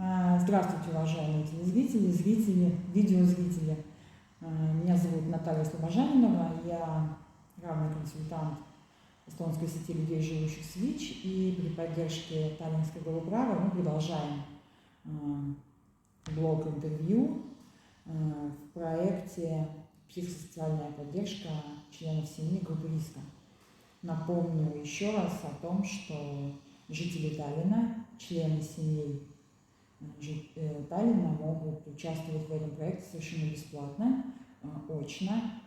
Здравствуйте, уважаемые телезрители, зрители, видеозрители. Меня зовут Наталья Слобожанинова, я главный консультант эстонской сети людей, живущих с ВИЧ, и при поддержке Таллинской Голубрава мы продолжаем блог интервью в проекте «Психосоциальная поддержка членов семьи группы риска». Напомню еще раз о том, что жители Таллина, члены семей Таллина могут участвовать в этом проекте совершенно бесплатно, очно,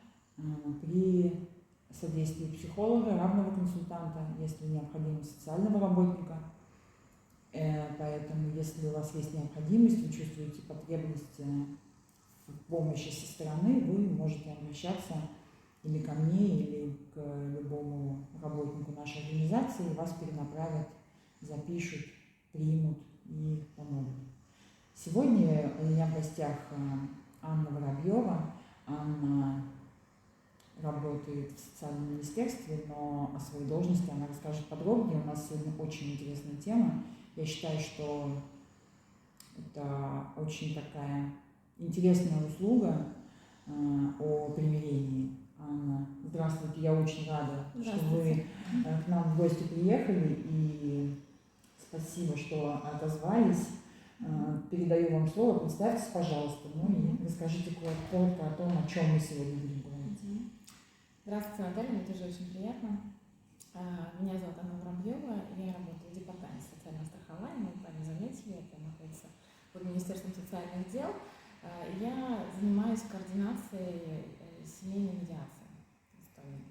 при содействии психолога, равного консультанта, если необходимо, социального работника. Поэтому, если у вас есть необходимость, вы чувствуете потребность в помощи со стороны, вы можете обращаться или ко мне, или к любому работнику нашей организации, и вас перенаправят, запишут, примут и помогут. Сегодня у меня в гостях Анна Воробьева. Анна работает в социальном министерстве, но о своей должности она расскажет подробнее. У нас сегодня очень интересная тема. Я считаю, что это очень такая интересная услуга о примирении. Анна, здравствуйте, я очень рада, что вы к нам в гости приехали, и спасибо, что отозвались. Передаю вам слово, представьтесь, пожалуйста, и расскажите коротко о том, о чем мы сегодня будем говорить. Здравствуйте, Наталья, мне тоже очень приятно. Меня зовут Анна Воробьева, я работаю в департаменте социального страхования, вы правильно заметили, это находится под Министерством социальных дел. Я занимаюсь координацией семейной медиации в Эстонии.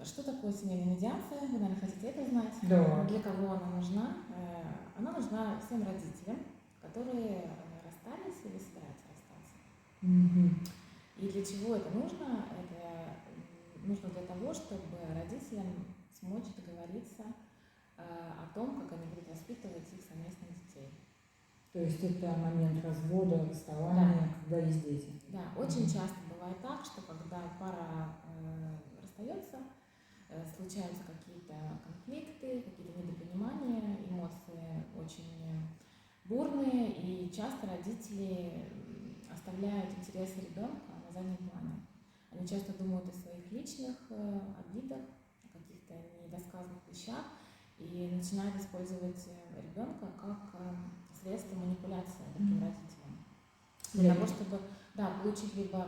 Что такое семейная медиация? Вы, наверное, хотите это знать? Да. Для кого она нужна? Она нужна всем родителям, которые расстались или собираются расстаться. И для чего это нужно? Это нужно для того, чтобы родителям смочь договориться о том, как они будут воспитывать их совместных детей. То есть это момент развода, расставания, да. Когда есть дети. Да, очень часто бывает так, что когда пара расстается, случаются какие-то конфликты, какие-то недопонимания, эмоции очень бурные, и часто родители оставляют интересы ребенка на заднем плане. Они часто думают о своих личных обидах, о каких-то недосказанных вещах и начинают использовать ребенка как средство манипуляции таким родителям. Для того, чтобы получить либо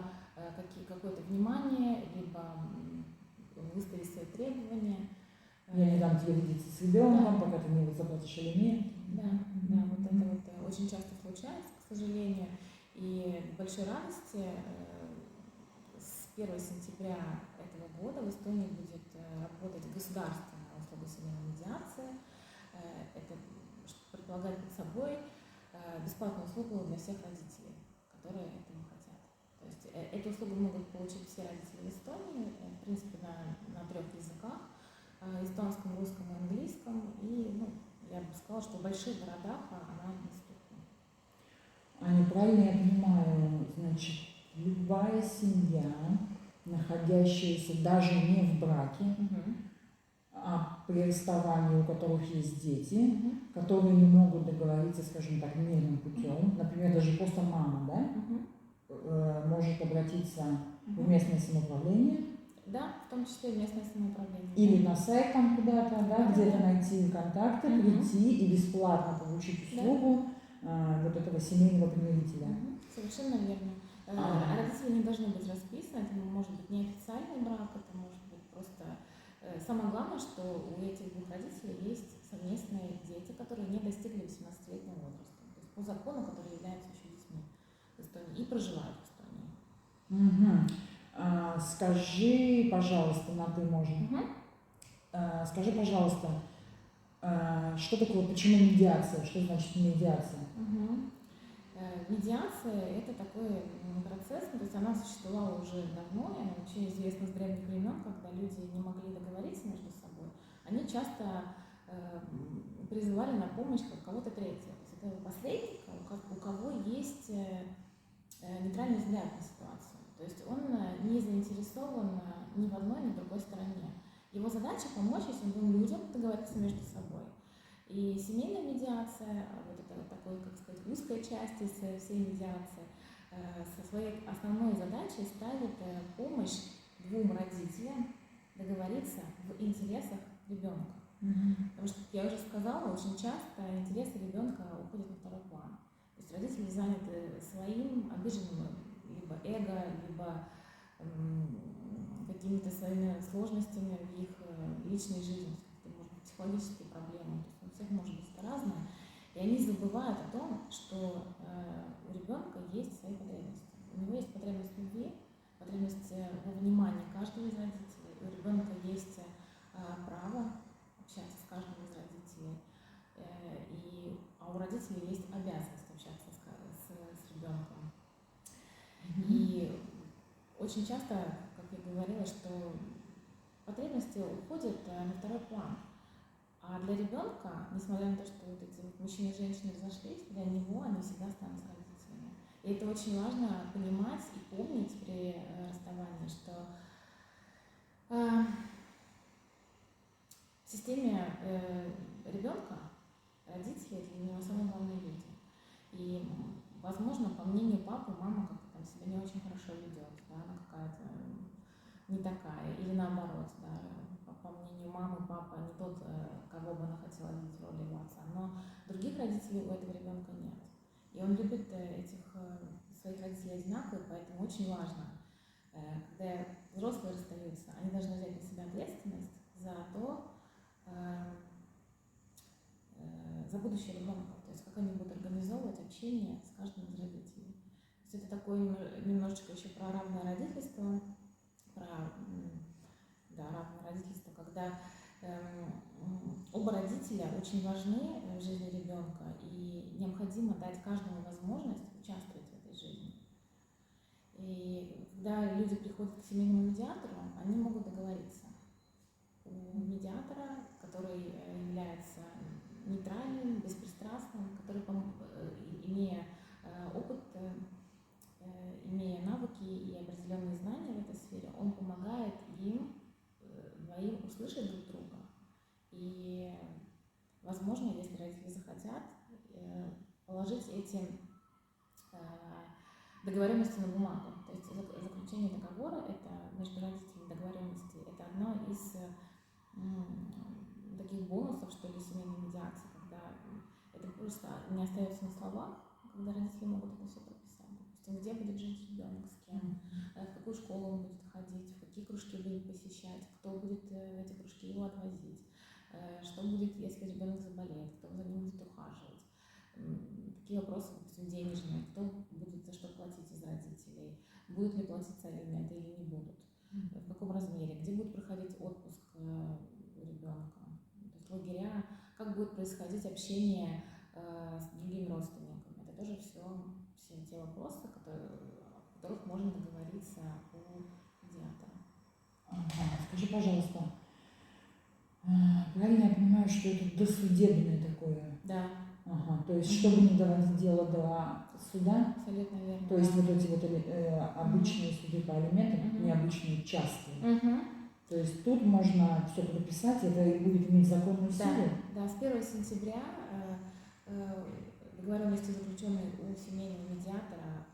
какое-то внимание, либо выставить свои требования. Я не дам тебе видеться с ребенком, пока ты не заплатишь алименты. Да, вот это вот очень часто случается, к сожалению. И к большой радости с 1 сентября этого года в Эстонии будет работать государственная услуга семейной медиации. Это предполагает под собой бесплатную услугу для всех родителей, которые этого хотят. То есть эту услугу могут получить все родители в Эстонии, в принципе, на 3 языках: эстонском, русском и английском. И я бы сказала, что в больших городах она доступна. Аня, правильно я понимаю, значит, любая семья, находящаяся даже не в браке, а при расставании, у которых есть дети, которые не могут договориться, скажем так, мирным путем, например, даже просто мама, может обратиться в местное самоуправление. Да, в том числе местное самоуправление. Или на сайт там куда-то, где-то найти контакты, прийти и бесплатно получить услугу вот этого семейного примирителя. Совершенно верно. Родители не должны быть расписаны, это может быть неофициальный брак, это может быть просто... Самое главное, что у этих двух родителей есть совместные дети, которые не достигли 18-летнего возраста. То есть по закону, которые являются еще детьми в Эстонии и проживают в Эстонии. Скажи, пожалуйста, на «ты» можно. Скажи, пожалуйста, что такое, почему медиация? Что значит медиация? Медиация – это такой процесс, то есть она существовала уже давно, и она вообще известна с древних времен, когда люди не могли договориться между собой. Они часто призывали на помощь кого-то третьего. То есть это посредник, у кого есть нейтральный взгляд на ситуацию. То есть он не заинтересован ни в одной, ни в другой стороне. Его задача – помочь этим двум людям договориться между собой. И семейная медиация, вот это вот такой, как сказать, узкая часть из всей медиации, со своей основной задачей ставит помощь двум родителям договориться в интересах ребенка. Потому что, как я уже сказала, очень часто интересы ребенка уходят на второй план. То есть родители заняты своим обиженным либо эго, либо какими-то своими сложностями в их личной жизни, может быть, психологические проблемы, то есть у всех может быть это разное. И они забывают о том, что у ребенка есть свои потребности. У него есть потребность в любви, потребность во внимании каждого из родителей. У ребенка есть право общаться с каждым из родителей. А у родителей есть обязанность общаться с ребенком. И очень часто, как я говорила, что потребности уходят на второй план. А для ребенка, несмотря на то, что вот эти вот мужчины и женщины разошлись, для него они всегда останутся родителями. И это очень важно понимать и помнить при расставании, что в системе ребенка родители для него самые главные люди. И, возможно, по мнению папы, мама как-то там себя не очень хорошо ведет, да, она какая-то не такая, или наоборот, да, по мнению мамы, папа не тот, кого бы она хотела видеть в роли его отца, но других родителей у этого ребенка нет. И он любит этих своих родителей одинаково, поэтому очень важно, когда взрослые расстаются, они должны взять на себя ответственность за то, за будущее ребенка, то есть как они будут организовывать общение с каждым из родителей. То есть это такое немножечко еще про равное родительство, равное родительство, когда оба родителя очень важны в жизни ребенка, и необходимо дать каждому возможность участвовать в этой жизни. И когда люди приходят к семейному медиатору, они могут договориться. У медиатора, который является нейтральным, беспристрастным, который, имея опыт, имея навыки и определенные знания в этой сфере, он помогает им двоим услышать друг друга. И, возможно, если родители захотят, положить эти договоренности на бумагу. То есть заключение договора, это между родителями договоренности, это одно из таких бонусов, что ли, семейной медиации, когда это просто не остается на словах, когда родители могут это все прописать. Допустим, где будет жить ребенок, с кем, в какую школу он будет ходить, в какие кружки будет посещать, кто будет в эти кружки его отвозить, что будет, если ребенок заболеет, кто за ним будет ухаживать, какие вопросы, допустим, денежные, кто будет за что платить из родителей, будут ли платиться алименты или не будут, в каком размере, где будет проходить отпуск у ребенка, то есть лагеря, как будет происходить общение с другими родственниками. Это тоже все те вопросы, о которых можно договориться у медиатора. Скажи, пожалуйста, правильно я понимаю, что это досудебное такое? Да. То есть, чтобы не доводить дело до суда, абсолютно верно. то есть вот эти вот обычные суды по алиментам, необычные частные. То есть тут можно все прописать, это и будет иметь законную силу? Да, с 1 сентября договоренности, заключенные у семейного медиатора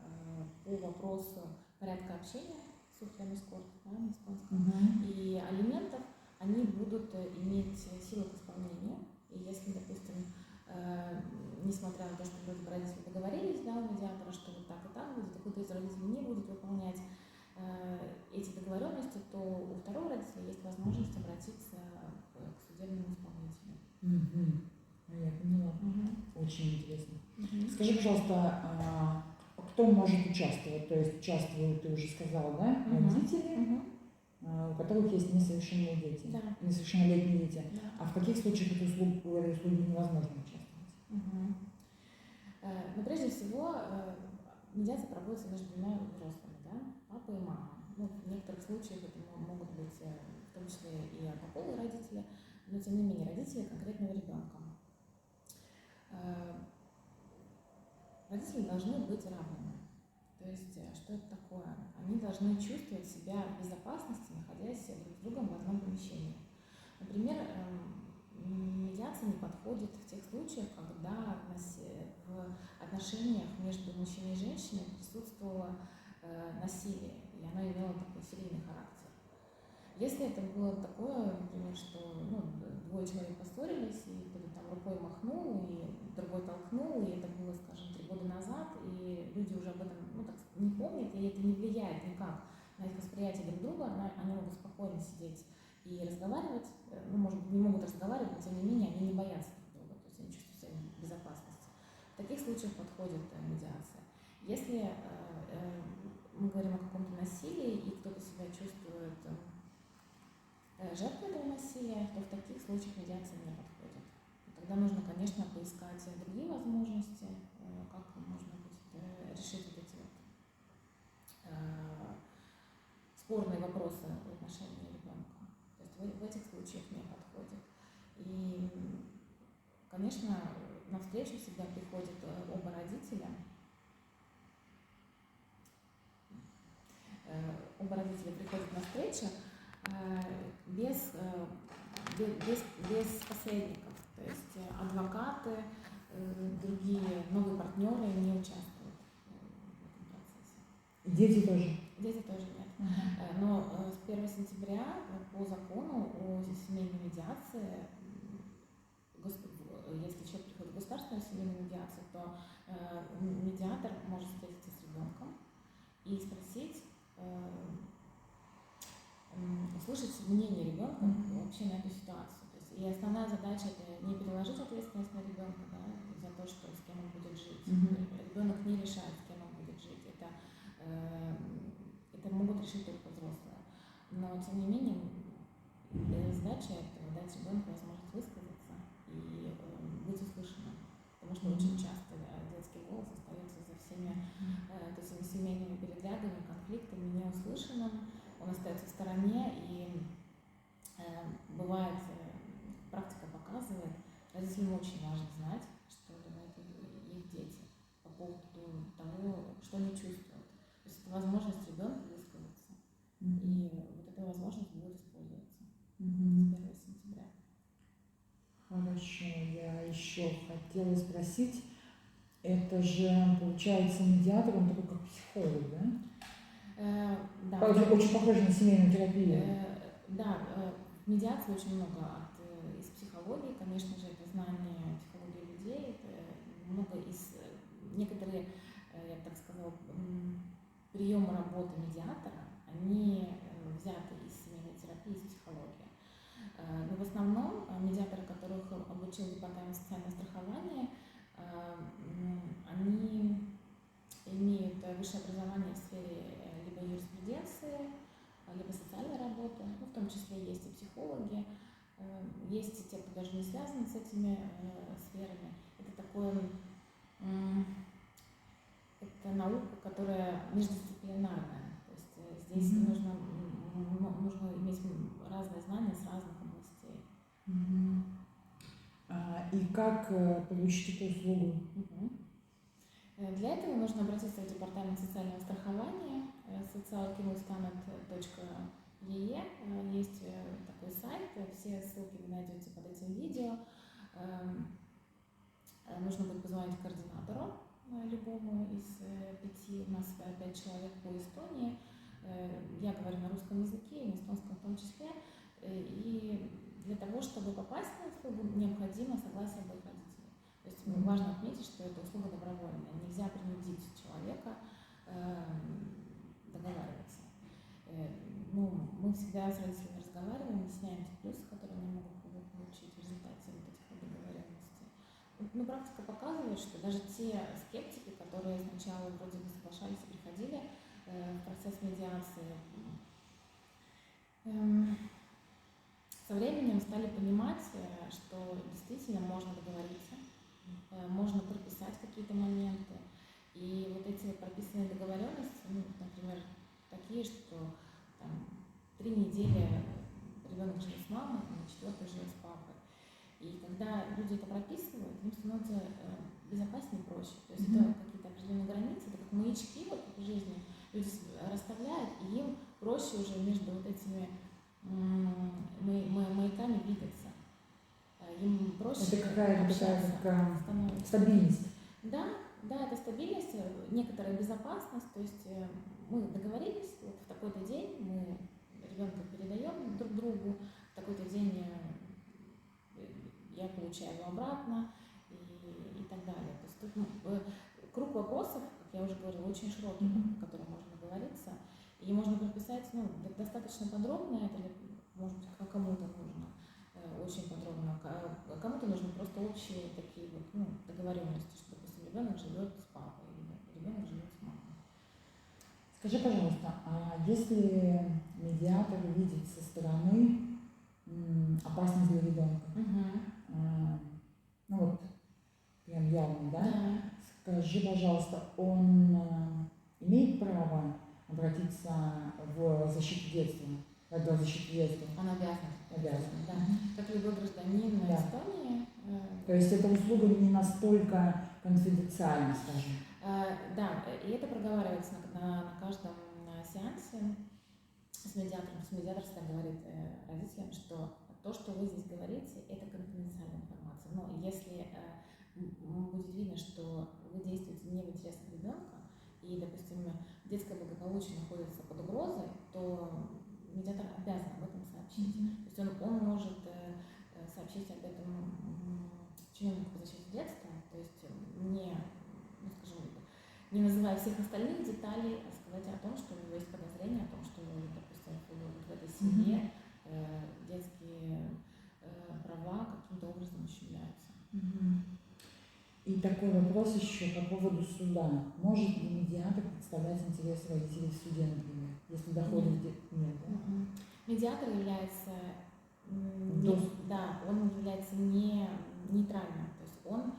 по вопросу порядка общения с эскорт, да, на испанском, и алиментов, они будут иметь силу к исполнению. И если, допустим, несмотря на то, что родители договорились, да, у медиатора, что вот так и так будет, и кто-то из родителей не будет выполнять эти договоренности, то у второго родителя есть возможность обратиться к судебному исполнителю. Я поняла. Очень интересно. Скажи, пожалуйста, кто может участвовать? То есть участвуют, ты уже сказала, да, родители, у которых есть несовершенные дети, несовершеннолетние дети. Да. А в каких случаях в этой услуге невозможно участвовать? Но прежде всего медиация проводится между двумя взрослыми, да, папой и мамой. В некоторых случаях это могут быть в том числе и однополые родители, но тем не менее родители конкретного ребенка. Родители должны быть равными. То есть, что это такое? Они должны чувствовать себя в безопасности, находясь друг с другом в одном помещении. Например, медиация не подходит в тех случаев, когда в отношениях между мужчиной и женщиной присутствовало насилие, и оно имело такой серийный характер. Если это было такое, например, что двое человек поссорились, и кто-то там рукой махнул, и другой толкнул, и это было, скажем, 3 года назад, и люди уже об этом не помнят, и это не влияет никак на их восприятие друг друга, они могут спокойно сидеть и разговаривать, может быть, не могут разговаривать, но тем не менее они не боятся друг друга, то есть они чувствуют себя в безопасности. В таких случаях подходит медиация. Если мы говорим о каком-то насилии, и кто-то себя чувствует жертвой этого насилия, то в таких случаях медиация не подходит. Тогда нужно, конечно, поискать другие возможности, как можно будет решить вот эти спорные вопросы в отношении ребенка. То есть в этих случаях не подходит. И, конечно, на встречу всегда приходят оба родителя. Оба родителя приходят на встречу без посредников. То есть адвокаты, другие новые партнеры не участвуют в этом процессе. Дети тоже? Дети тоже нет. Но с 1 сентября по закону о семейной медиации, если человек приходит в государственную семейную медиацию, то медиатор может встретиться с ребенком и спросить, услышать мнение ребенка вообще на эту ситуацию. То есть, и основная задача — это не переложить ответственность на ребенка, да, за то, что с кем он будет жить. Ребенок не решает, с кем он будет жить. Это могут решить только взрослые. Но тем не менее задача — это дать ребенку возможность высказаться и быть услышанным. Потому что очень часто детский голос остается за всеми этими семейными передрягами, конфликтами неуслышанным. Он остается в стороне, и бывает, практика показывает, родителям очень важно знать, что думают их дети по поводу того, что они чувствуют. То есть это возможность ребенка высказаться. И вот эта возможность будет использоваться с 1 сентября. Хорошо, я еще хотела спросить, это же, получается, медиатор, он такой как психолог, да? Да. Очень похоже на семейную терапию. Да, в медиации очень много из психологии, конечно же, это знание психологии людей, это много некоторые, я бы так сказала, приемы работы медиатора, они взяты из семейной терапии, из психологии. Но в основном медиаторы, которых обучил департамент социального страхования, они имеют высшее образование в сфере либо юриспруденции, либо социальной работы, в том числе есть и психологи, есть и те, кто даже не связан с этими сферами. Это такое, это наука, которая междисциплинарная, то есть здесь нужно иметь разные знания с разных областей. И как получить эту услугу? Для этого нужно обратиться в департамент социального страхования socialkimustanet.ee. Есть такой сайт, все ссылки вы найдете под этим видео. Нужно будет позвонить координатору любому из 5, у нас 5 человек по Эстонии. Я говорю на русском языке, и на эстонском в том числе. И для того, чтобы попасть на услугу, необходимо согласие обоих родителей. То есть важно отметить, что эта услуга добровольная. Нельзя принудить человека договариваться. Мы всегда с родителями разговариваем, объясняем те плюсы, которые они могут получить в результате вот этих договоренностей. Но практика показывает, что даже те скептики, которые сначала вроде бы соглашались и приходили в процесс медиации, со временем стали понимать, что действительно можно договориться, можно прописать какие-то моменты. И вот эти прописанные договоренности, например, такие, что там 3 недели ребенок живет с мамой, а на 4-й живет с папой. И когда люди это прописывают, им становится безопаснее и проще. То есть это какие-то определенные границы, это как маячки в жизни. Люди расставляют, и им проще уже между вот этими маяками двигаться. Им проще Это какая-то общаться такая становится. стабильность. Да, да, это стабильность, некоторая безопасность. То есть мы договорились, вот в такой-то день мы ребенка передаем друг другу, в такой-то день я получаю его обратно и так далее. То есть тут круг вопросов, как я уже говорила, очень широкий, о котором можно договориться. И можно прописать достаточно подробно, это может быть кому-то нужно очень подробно, кому-то нужны просто общие такие вот, договоренности, что, допустим, ребенок живет с папой, или ребенок живет с мамой. Скажи, пожалуйста, а если медиатор видит со стороны опасность для ребенка, ну вот прям явно, да? Да. Скажи, пожалуйста, он имеет право обратиться в защиту детства? В защиту детства? Он обязан. Обязан. Да. Как любой гражданин Да. Эстонии. То есть эта услуга не настолько конфиденциальна, скажем? Да, и это проговаривается на каждом сеансе с медиатором. Медиатор всегда говорит родителям, что то, что вы здесь говорите, это конфиденциальная информация. Но если будет видно, что вы действуете не в интересах ребенка, и, допустим, детское благополучие находится под угрозой, то медиатор обязан об этом сообщить. То есть он может сообщить об этом чиновнику по защите детства, то есть не называя всех остальных деталей, а сказать о том, что у него есть подозрение о том, что, допустим, в этой семье детские права каким-то образом ущемляются. И такой вопрос еще по поводу суда. Может ли медиатор представлять интересы родителей в суде, например, если доходит нет, да? Медиатор является он является не нейтральным, то есть он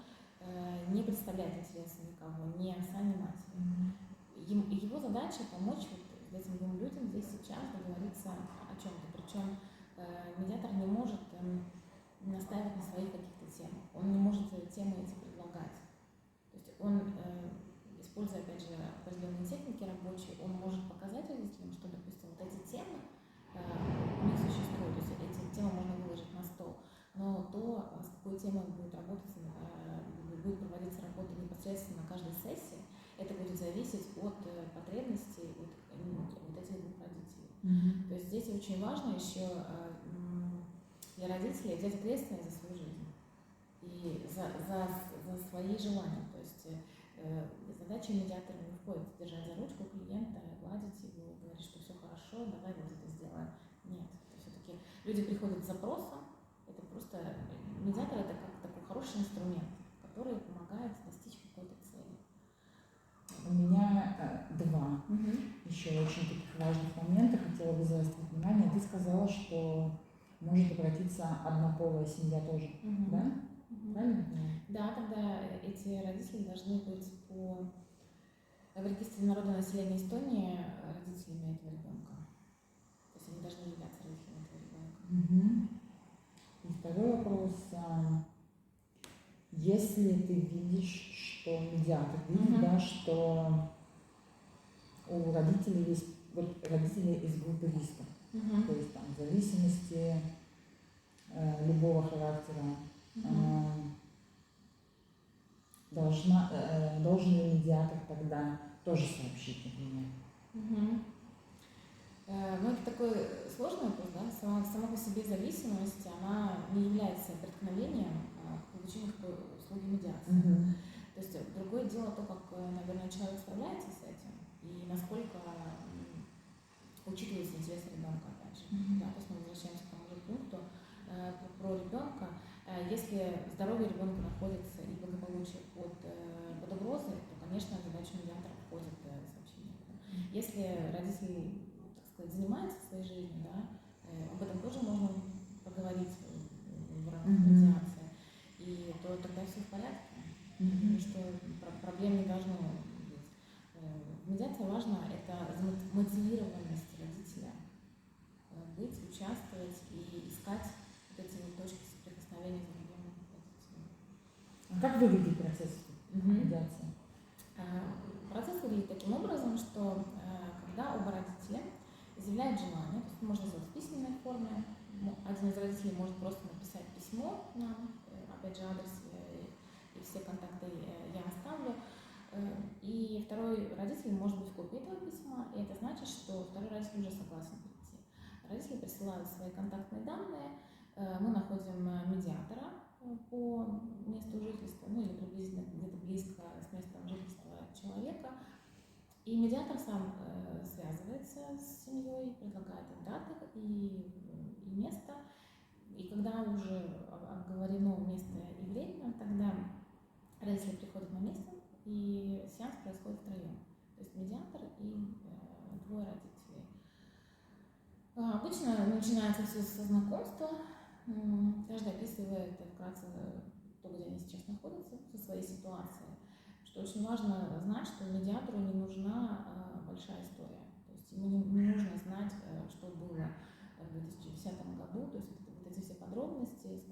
не представляет интересы никого, ни отца, ни матери. Его задача помочь вот этим двум людям здесь сейчас договориться о чем-то. Причем медиатор не может настаивать на своих каких-то темах, он не может темы эти предлагать. То есть он, используя, опять же, определенные техники рабочие, он может показать родителям, что, допустим, вот эти темы у них существуют, то есть эти темы можно выложить на стол, но то, с какой темой будет работать, будет проводиться работа непосредственно на каждой сессии, это будет зависеть от потребностей вот этих двух родителей. То есть здесь очень важно еще для родителей взять ответственность за свою жизнь и за свои желания. То есть задача медиатора не входит держать за ручку клиента, гладить его, говорить, что все хорошо, давай вот это сделаем. Нет, все-таки люди приходят с запросом, это просто медиатор это как такой хороший инструмент, который помогает достичь какой-то цели. У меня два еще очень таких важных момента, хотела бы заострить внимание. Ты сказала, что может обратиться однополая семья тоже, да? Правильно? Да, тогда эти родители должны быть в регистре народонаселения Эстонии родителями этого ребенка. То есть они должны являться родителями этого ребенка. И второй вопрос. Если ты видишь, что медиатор видит, да, что у родителей есть, вот родители из группы риска, то есть там зависимости любого характера, должен ли медиатор тогда тоже сообщить, например? Ну, это такой сложный вопрос, да? Сама по себе зависимость, она не является преткновением к получению какой услуги медиации. То есть другое дело то, как, наверное, человек справляется с этим и насколько учитывается интерес ребенка, опять же. Да? То есть мы возвращаемся к тому же пункту про ребенка. Если здоровье ребенка находится и благополучие под угрозой, то, конечно, задача медиатора входит сообщение. Если родители, так сказать, занимаются своей жизнью, да, об этом тоже можно поговорить в рамках медиации, и то тогда все в порядке, что проблем не должно быть. В медиации важно это мотивированность родителя быть, участвовать и искать вот эти точки соприкосновения с другими родителями. А как выглядит процесс медиации? Процесс выглядит таким образом, что когда оба родителя изъявляют желание, то есть можно сделать в письменной форме, один из родителей может просто написать письмо нам, опять же, адрес и все контакты я оставлю. И второй родитель может быть в копии этого письма, и это значит, что второй родитель уже согласен прийти. Родители присылают свои контактные данные, мы находим медиатора по месту жительства, ну или приблизительно где-то близко с местом жительства человека. И медиатор сам связывается с семьей, предлагает им даты и место. И когда уже обговорено место и время, тогда родители приходят на место, и сеанс происходит втроем. То есть медиатор и двое родителей. Обычно начинается все со знакомства. Каждый описывает вкратце то, где они сейчас находятся, со своей ситуацией. Что очень важно знать, что медиатору не нужна большая история. То есть ему не нужно знать, что было в 2010 году, то есть вот эти все подробности,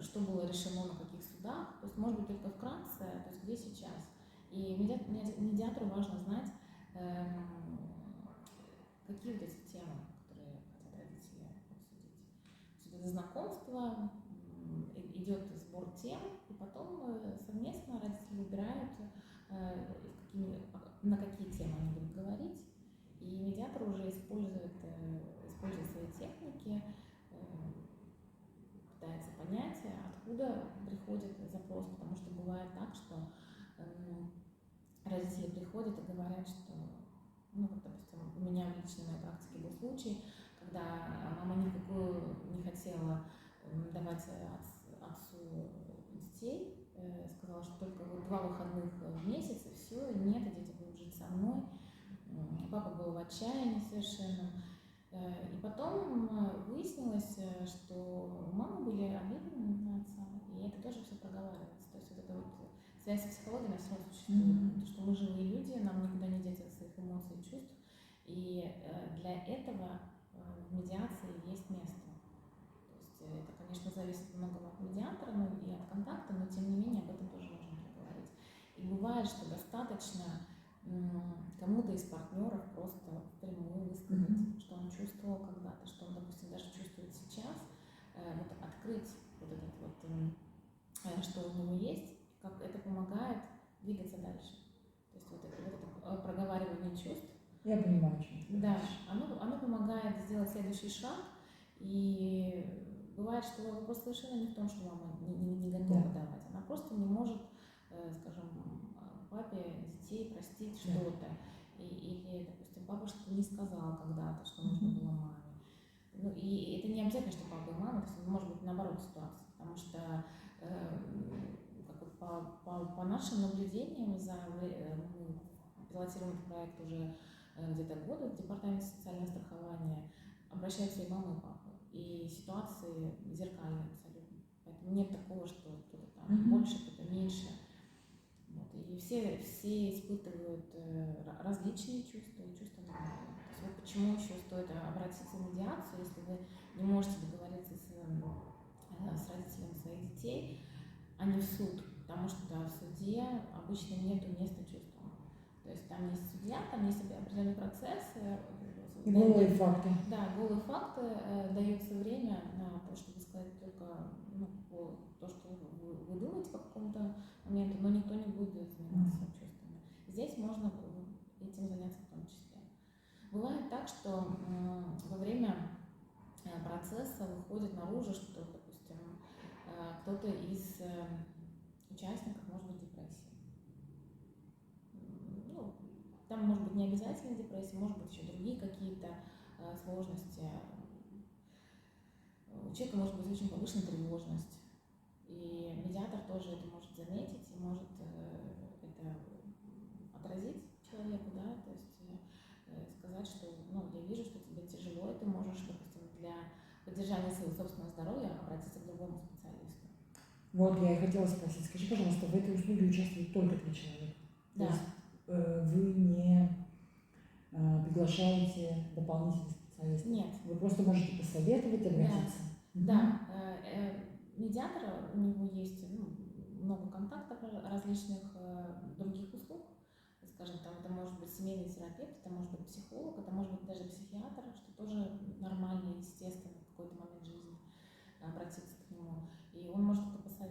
что было решено на каких судах, то есть может быть только вкратце, то есть где сейчас. И медиатору важно знать, какие вот эти темы, которые хотят родители обсудить. То есть это знакомство, идет сбор тем, и потом совместно родители выбирают, на какие темы они будут говорить, и медиатор уже используя свои техники, пытается понять, откуда приходит запрос, потому что бывает так, что родители приходят и говорят, что, ну, вот, допустим, у меня в личной моей практике был случай, когда мама никакую не хотела давать отцу детей, сказала, что только вот 2 выходных в месяц, и все, нет, и дети будут жить со мной. Папа был в отчаянии совершенно. И потом выяснилось, что у мамы были обиды на отца, и это тоже все проговаривается. То есть вот эта вот связь с психологией, она все равно существует. Потому что мы живые люди, нам никуда не деться от своих эмоций и чувств. И для этого в медиации есть место. То есть это, конечно, зависит многого от медиатора, ну и от контакта, но тем не менее об этом тоже можно поговорить. И бывает, что достаточно кому-то из партнеров просто впрямую высказать, что он чувствовал когда-то, что он, допустим, даже чувствует сейчас, вот открыть вот этот вот, что у него есть, как это помогает двигаться дальше. То есть вот это проговаривание чувств. Я понимаю, что да, оно помогает сделать следующий шаг, и бывает, что вопрос совершенно не в том, что мама не готова давать, она просто не может, скажем, папе детей простить что-то, или, допустим, папа что-то не сказал когда-то, что нужно было маме. Ну, и это не обязательно, что папа и мама, то есть может быть наоборот ситуация, потому что по нашим наблюдениям мы пилотируем этот проект уже где-то года в Департаменте социального страхования, обращаются и мама, и папа, и ситуации зеркальные абсолютно. Поэтому нет такого, что кто-то там больше, кто-то меньше. Вот. И все испытывают различные чувства и чувства нормальные. То есть вот почему еще стоит обратиться в медиацию, если вы не можете договориться с родителями своих детей, а не в суд, потому что в суде обычно нет места чувствам. То есть там есть судья, там есть определенный процесс. Голые факты. Да, голые факты, дается время на то, чтобы сказать только то, что вы думаете по какому-то моменту, но никто не будет заниматься чувствами. Здесь можно этим заняться в том числе. Бывает так, что во время процесса выходит наружу, что, допустим, кто-то из участников может быть в депрессии. Ну, там может быть не обязательно депрессия, может быть еще другие какие-то сложности. У человека может быть очень повышенная тревожность. И медиатор тоже это может заметить и может это отразить человеку, да, то есть сказать, что я вижу, что тебе тяжело, и ты можешь, допустим, для поддержания своего собственного здоровья обратиться к другому специалисту. Вот, я и хотела спросить, скажи, пожалуйста, в этой услуге участвует только 3 человека? Да. То есть вы не приглашаете дополнительных специалистов? Нет. Вы просто можете посоветовать, обратиться? Да. Медиатор, у него есть много контактов различных других услуг. Скажем, там это может быть семейный терапевт, это может быть психолог, это может быть даже психиатр, что тоже нормально и естественно в какой-то момент жизни обратиться к нему. И он может это посоветовать.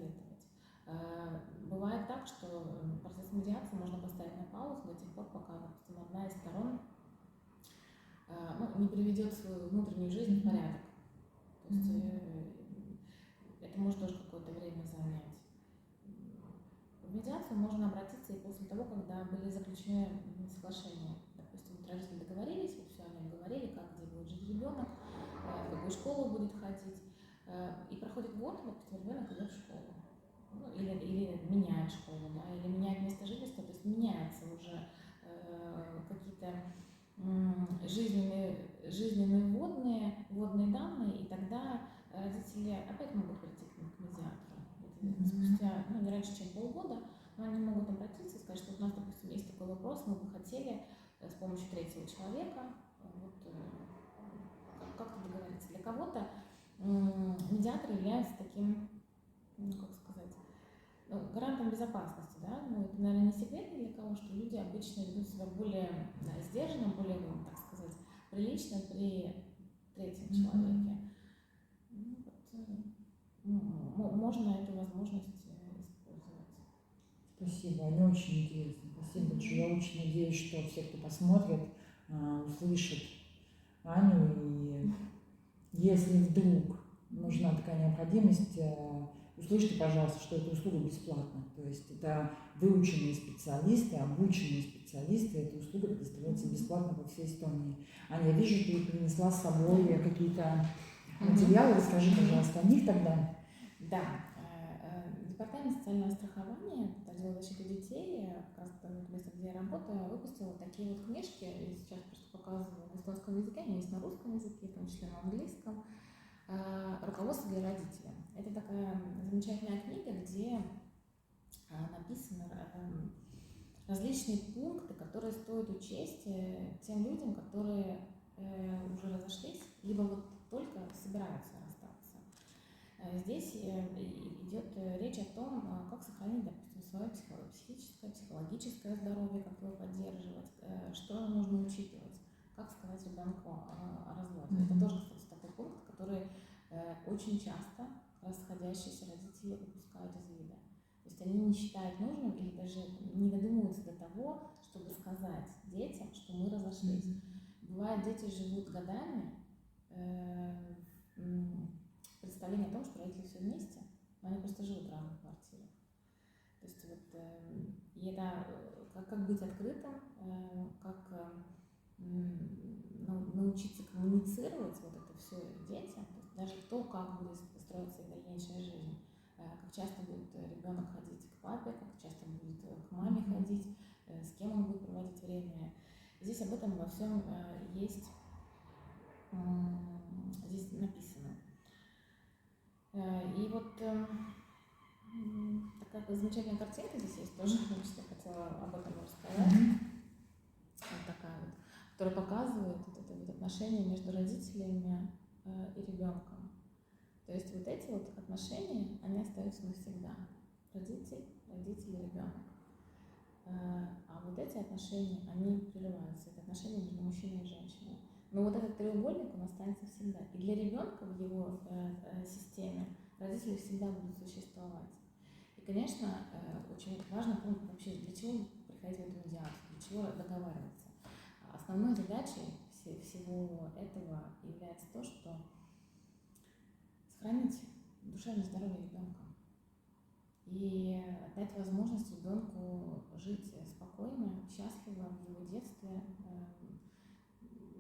паузу до тех пор, пока, допустим, одна из сторон не приведет свою внутреннюю жизнь в порядок. То есть это может тоже какое-то время занять. В медиацию можно обратиться и после того, когда были заключены соглашения. Допустим, родители договорились, вот все о нем говорили, как, где будет жить ребенок, в какую школу будет ходить. И проходит год, допустим, ребенок идет в школу. Или меняет школу, да, или меняет место жительства, то есть меняются уже какие-то жизненные вводные данные, и тогда родители опять могут прийти к медиатору. Спустя, не раньше, чем полгода, но они могут обратиться и сказать, что у нас, допустим, есть такой вопрос, мы бы хотели с помощью третьего человека как-то договориться. Для кого-то медиатор является таким, гарантом безопасности, да, это, наверное, не секрет ни для кого, что люди обычно ведут себя более сдержанно, более, так сказать, прилично при третьем человеке. Можно эту возможность использовать. Спасибо, Аня, очень интересно. Спасибо большое. Я очень надеюсь, что все, кто посмотрит, услышат Аню. И если вдруг нужна такая необходимость, услышьте, пожалуйста, что эта услуга бесплатна. То есть это выученные специалисты, обученные специалисты. Эта услуга предоставляется бесплатно по всей Эстонии. Аня, я вижу, ты принесла с собой какие-то материалы. Расскажи, пожалуйста, о них тогда. Да. Департамент социального страхования, отдел защиты детей, как раз в месте, где я работаю, выпустил вот такие вот книжки. И сейчас просто показываю на эстонском языке, они есть на русском языке, в том числе на английском. Руководство для родителей. Это такая замечательная книга, где написаны различные пункты, которые стоит учесть тем людям, которые уже разошлись, либо вот только собираются расстаться. Здесь идет речь о том, как сохранить, допустим, свое психическое, психологическое здоровье, как его поддерживать, что нужно учитывать, как сказать ребенку о разводе. Это тоже, кстати, такой пункт, который очень часто расходящиеся родители упускают из вида. То есть они не считают нужным или даже не додумываются до того, чтобы сказать детям, что мы разошлись. Бывает, дети живут годами представление о том, что родители все вместе, но они просто живут в разных квартирах. То есть и это как быть открытым, как научиться коммуницировать вот это все детям, то есть даже то, как будет строиться их дальнейшая жизнь, как часто будет ребенок ходить к папе, как часто будет к маме ходить, с кем он будет проводить время. Здесь об этом во всем есть здесь написано. И вот такая замечательная картинка здесь есть тоже, потому что я хотела об этом рассказать. Вот такая вот, которая показывает вот это вот отношение между родителями и ребенком. То есть вот эти вот отношения, они остаются навсегда. Родитель, ребенок. А вот эти отношения, они прерываются. Это отношения между мужчиной и женщиной. Но вот этот треугольник, он останется всегда. И для ребенка в его системе родители всегда будут существовать. И, конечно, очень важно помнить вообще, для чего приходить в эту медиацию, для чего договариваться. Основной задачей всего этого является то, что сохранить душевное здоровье ребенка и дать возможность ребенку жить спокойно, счастливо в его детстве,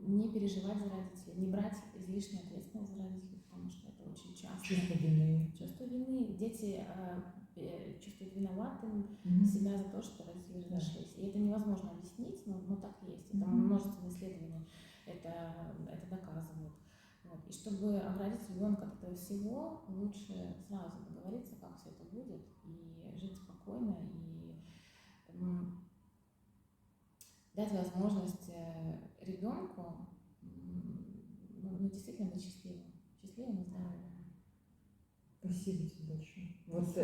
не переживать за родителей, не брать излишнюю ответственность за родителей, потому что это очень часто. Чувство вины. Чувство вины. Дети чувствуют виноватым себя за то, что родители разошлись. И это невозможно объяснить, но так есть. Это множественные исследования это доказывают. Вот. И чтобы оградить ребенка от этого всего, лучше сразу договориться, как все это будет, и жить спокойно, и дать возможность ребенку действительно быть счастливым и здоровым. Спасибо тебе большое. Вот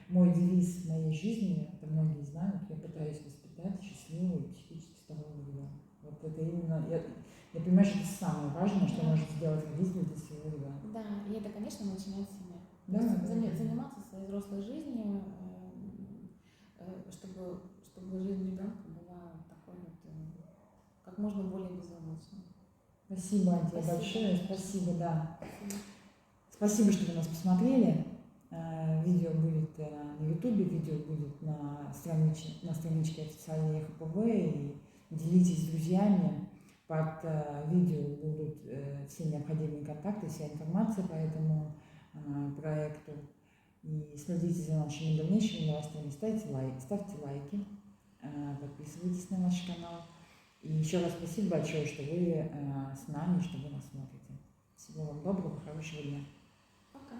мой девиз моей жизни, это многие знают, я пытаюсь воспитать счастливого и психически здорового ребенка. Вот это именно, я понимаю, что это самое важное, что может сделать родитель для своего ребенка. Да, и это, конечно, начинать с себя. Да, заниматься своей взрослой жизнью, чтобы жизнь ребенка была как можно более безоблачно. Спасибо тебе Спасибо. большое, спасибо, да. Спасибо. Спасибо, что вы нас посмотрели. Видео будет на Ютубе, видео будет на страничке официальной ЕХПВ. И делитесь с друзьями. Под видео будут все необходимые контакты, вся информация по этому проекту. И следите за нашими дальнейшими новостями, ставьте лайки, подписывайтесь на наш канал. И еще раз спасибо большое, что вы с нами, что вы нас смотрите. Всего вам доброго, хорошего дня. Пока.